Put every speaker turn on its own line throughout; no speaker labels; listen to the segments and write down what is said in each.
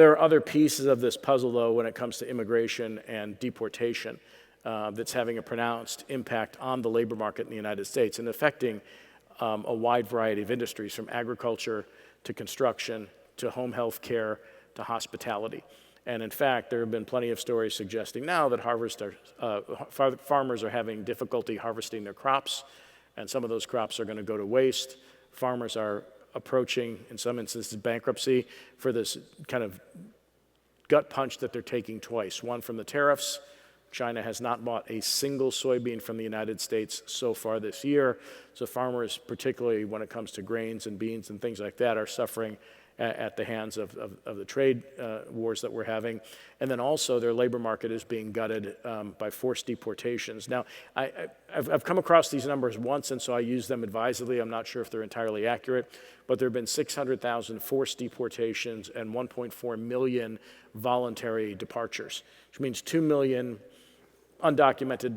There are other pieces of this puzzle, though, when it comes to immigration and deportation that's having a pronounced impact on the labor market in the United States and affecting a wide variety of industries, from agriculture to construction to home health care to hospitality. And in fact, there have been plenty of stories suggesting now that farmers are having difficulty harvesting their crops, and some of those crops are going to go to waste. Farmers are approaching, in some instances, bankruptcy for this kind of gut punch that they're taking twice. One from the tariffs. China has not bought a single soybean from the United States so far this year. So farmers, particularly when it comes to grains and beans and things like that, are suffering at the hands of the trade wars that we're having. And then also their labor market is being gutted by forced deportations. Now, I've come across these numbers once, and so I use them advisedly. I'm not sure if they're entirely accurate, but there have been 600,000 forced deportations and 1.4 million voluntary departures, which means 2 million undocumented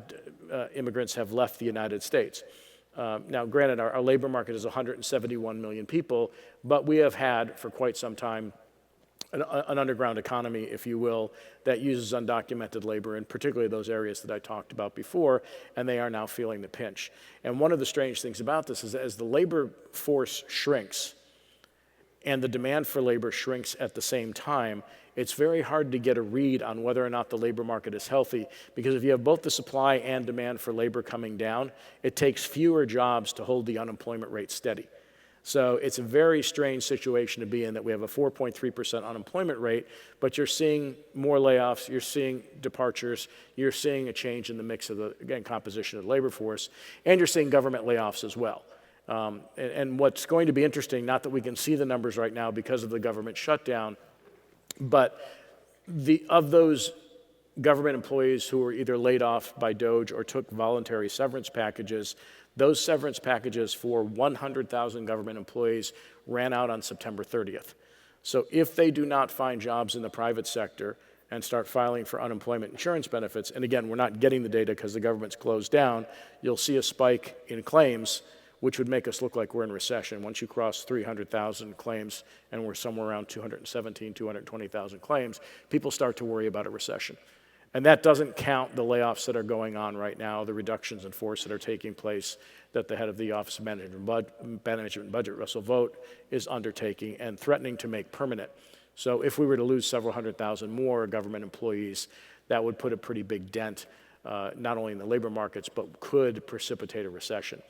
immigrants have left the United States. Now, granted, our labor market is 171 million people, but we have had for quite some time an underground economy, if you will, that uses undocumented labor, in particularly those areas that I talked about before, and they are now feeling the pinch. And one of the strange things about this is that as the labor force shrinks and the demand for labor shrinks at the same time, it's very hard to get a read on whether or not the labor market is healthy, because if you have both the supply and demand for labor coming down, it takes fewer jobs to hold the unemployment rate steady. So it's a very strange situation to be in, that we have a 4.3% unemployment rate, but you're seeing more layoffs, you're seeing departures, you're seeing a change in the mix of the, again, composition of the labor force, and you're seeing government layoffs as well. And what's going to be interesting, not that we can see the numbers right now because of the government shutdown, but of those government employees who were either laid off by DOGE or took voluntary severance packages, those severance packages for 100,000 government employees ran out on September 30th. So if they do not find jobs in the private sector and start filing for unemployment insurance benefits, and again, we're not getting the data because the government's closed down, you'll see a spike in claims, which would make us look like we're in recession. Once you cross 300,000 claims, and we're somewhere around 217, 220,000 claims, people start to worry about a recession. And that doesn't count the layoffs that are going on right now, the reductions in force that are taking place that the head of the Office of Management and Budget, Russell Vought, is undertaking and threatening to make permanent. So if we were to lose several 100,000 more government employees, that would put a pretty big dent not only in the labor markets, but could precipitate a recession.